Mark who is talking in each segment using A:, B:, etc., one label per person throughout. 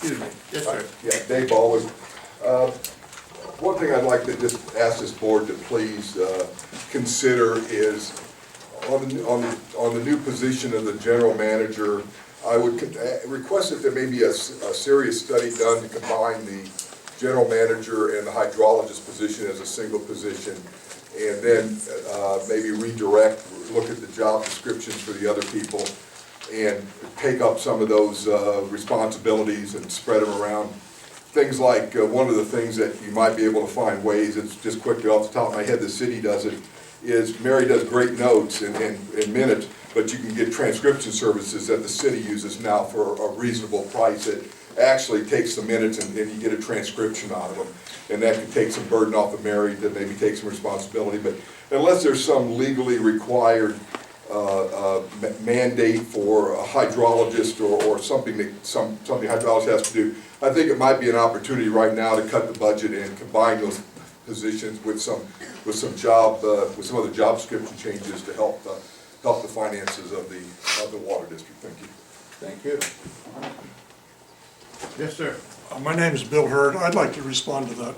A: excuse me. Yes, sir.
B: Yeah, Dave Baldwin. One thing I'd like to just ask this board to please consider is on the new position of the general manager, I would request that there may be a serious study done to combine the general manager and the hydrologist position as a single position, and then maybe redirect, look at the job descriptions for the other people, and take up some of those responsibilities and spread them around. Things like, one of the things that you might be able to find ways, it's just quickly off the top of my head, the city does it, is Mary does great notes in minutes, but you can get transcription services that the city uses now for a reasonable price. It actually takes the minutes and you get a transcription out of them. And that can take some burden off of Mary, that maybe take some responsibility. But unless there's some legally required mandate for a hydrologist or something that something a hydrologist has to do, I think it might be an opportunity right now to cut the budget and combine those positions with some other job description changes to help the finances of the water district. Thank you.
A: Thank you. Yes, sir.
C: My name is Bill Hurd. I'd like to respond to that.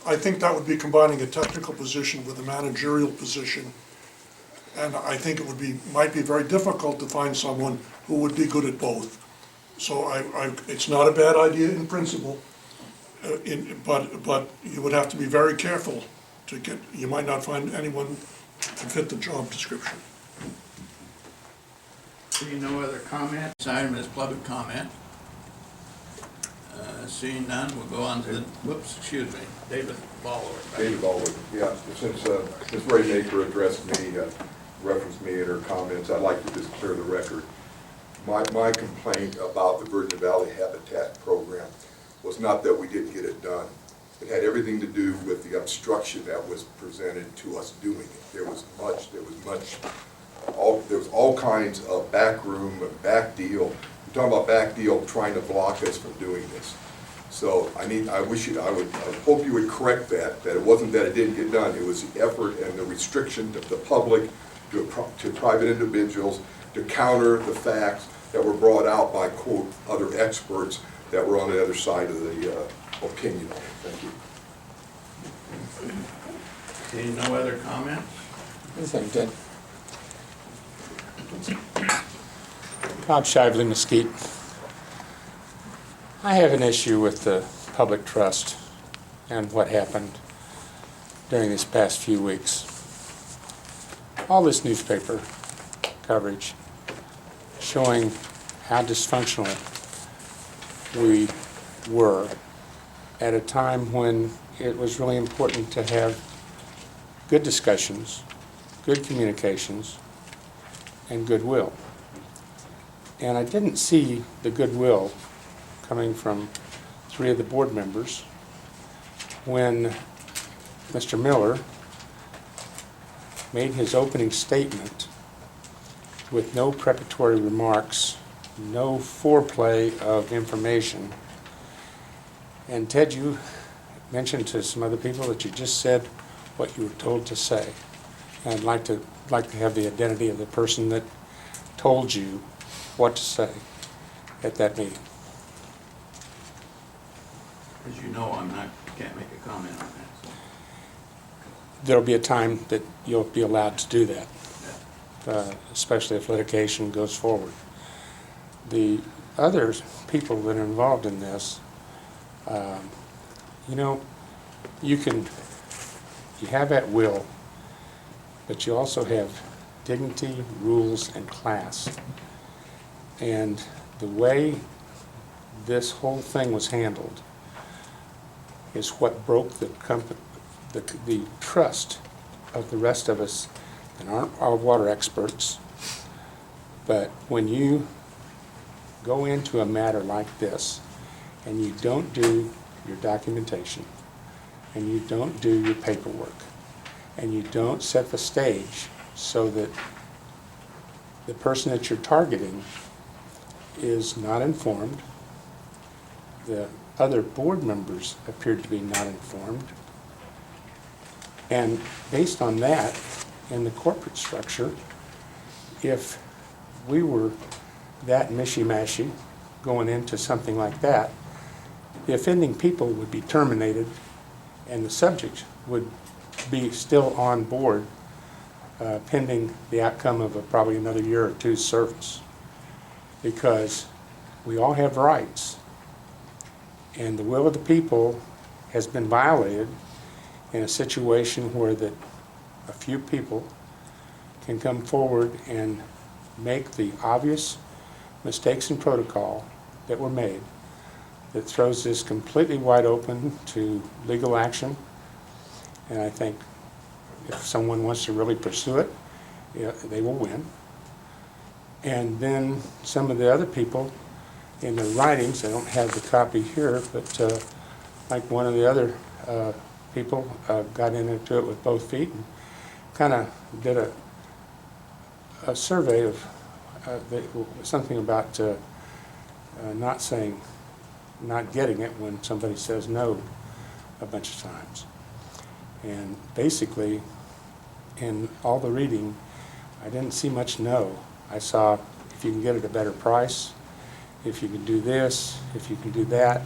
C: I think that would be combining a technical position with a managerial position. And I think it might be very difficult to find someone who would be good at both. So it's not a bad idea in principle, but you would have to be very careful you might not find anyone to fit the job description.
A: Seeing no other comment, this item is public comment. Seeing none, we'll go on to the, excuse me, David Baldwin.
B: David Baldwin, yeah. Since Ray Maker addressed me, referenced me in her comments, I'd like to just clear the record. My complaint about the Virgin Valley Habitat Program was not that we didn't get it done. It had everything to do with the obstruction that was presented to us doing it. There was all kinds of back room and back deal. We're talking about back deal trying to block us from doing this. So I hope you would correct that it wasn't that it didn't get done. It was the effort and the restriction to the public, to private individuals, to counter the facts that were brought out by, quote, other experts that were on the other side of the opinion. Thank you.
A: Seeing no other comments?
D: Bob Shively, Mesquite. I have an issue with the public trust and what happened during these past few weeks. All this newspaper coverage showing how dysfunctional we were at a time when it was really important to have good discussions, good communications, and goodwill. And I didn't see the goodwill coming from 3 of the board members when Mr. Miller made his opening statement with no preparatory remarks, no foreplay of information. And Ted, you mentioned to some other people that you just said what you were told to say. And I'd like to have the identity of the person that told you what to say at that meeting.
A: As you know, can't make a comment on that. So.
D: There'll be a time that you'll be allowed to do that, especially if litigation goes forward. The other people that are involved in this, you have at will, but you also have dignity, rules, and class. And the way this whole thing was handled is what broke the trust of the rest of us that aren't all water experts. But when you go into a matter like this and you don't do your documentation and you don't do your paperwork and you don't set the stage so that the person that you're targeting is not informed, the other board members appeared to be not informed, and based on that, in the corporate structure, if we were that mishy-mashy going into something like that, the offending people would be terminated and the subject would be still on board pending the outcome of probably another year or two's service. Because we all have rights, and the will of the people has been violated in a situation where that a few people can come forward and make the obvious mistakes in protocol that were made that throws this completely wide open to legal action. And I think if someone wants to really pursue it, yeah, they will win. And then some of the other people in their writings, I don't have the copy here, but like one of the other people got into it with both feet and kind of did a survey of something about not getting it when somebody says no a bunch of times. And basically, in all the reading, I didn't see much no. I saw if you can get it at a better price, if you can do this, if you can do that.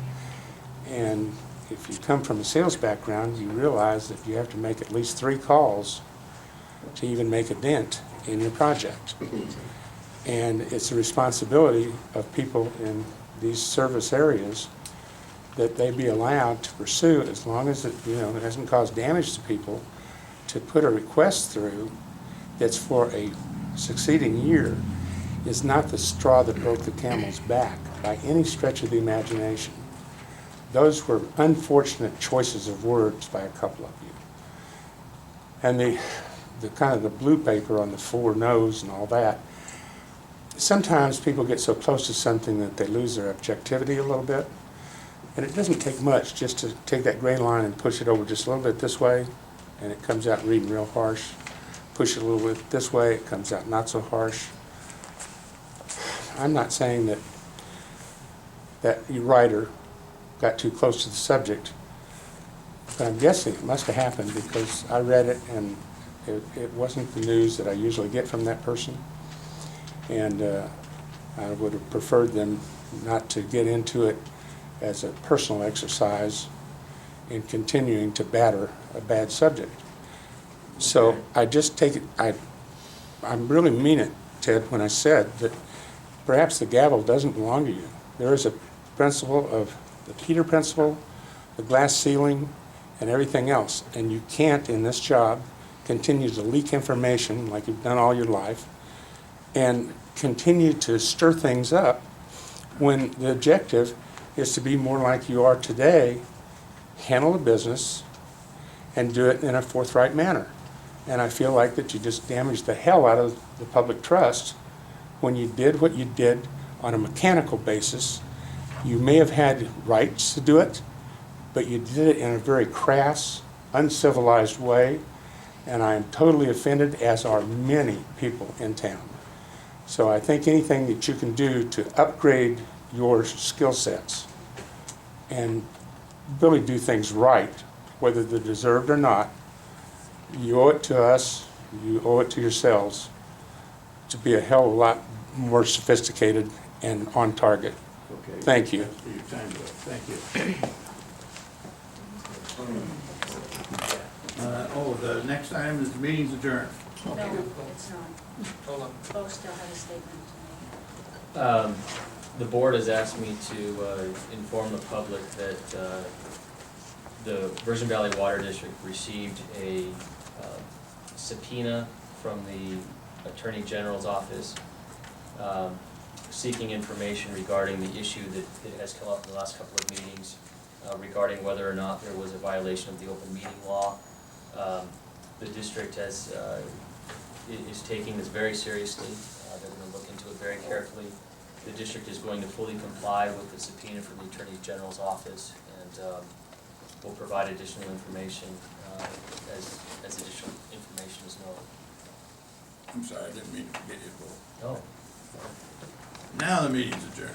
D: And if you come from a sales background, you realize that you have to make at least 3 calls to even make a dent in your project. And it's the responsibility of people in these service areas that they be allowed to pursue, as long as it, it doesn't cause damage to people, to put a request through that's for a succeeding year is not the straw that broke the camel's back by any stretch of the imagination. Those were unfortunate choices of words by a couple of you. And the kind of the blue paper on the 4 no's and all that, sometimes people get so close to something that they lose their objectivity a little bit. And it doesn't take much just to take that gray line and push it over just a little bit this way, and it comes out reading real harsh. Push it a little bit this way, it comes out not so harsh. I'm not saying that your writer got too close to the subject, but I'm guessing it must have happened because I read it and it wasn't the news that I usually get from that person. And I would have preferred them not to get into it as a personal exercise in continuing to batter a bad subject. So I just take it, I really mean it, Ted, when I said that perhaps the gavel doesn't belong to you. There is a principle of the Peter Principle, the glass ceiling, and everything else. And you can't, in this job, continue to leak information like you've done all your life and continue to stir things up when the objective is to be more like you are today, handle the business, and do it in a forthright manner. And I feel like that you just damaged the hell out of the public trust when you did what you did on a mechanical basis. You may have had rights to do it, but you did it in a very crass, uncivilized way, and I am totally offended, as are many people in town. So I think anything that you can do to upgrade your skill sets and really do things right, whether they're deserved or not, you owe it to us, you owe it to yourselves to be a hell of a lot more sophisticated and on target.
A: Okay.
D: Thank you.
A: Thanks for your time, Bill. Thank you. The next item is the meeting's adjourned.
E: No, it's not.
F: Hold on.
E: Bo still had a statement to make.
F: The board has asked me to inform the public that the Virgin Valley Water District received a subpoena from the Attorney General's office seeking information regarding the issue that has come up in the last couple of meetings regarding whether or not there was a violation of the open meeting law. The district is taking this very seriously. They're going to look into it very carefully. The district is going to fully comply with the subpoena from the Attorney General's office, and will provide additional information as additional information is known.
A: I'm sorry, I didn't mean to forget you, Bill.
F: Oh.
A: Now the meeting's adjourned.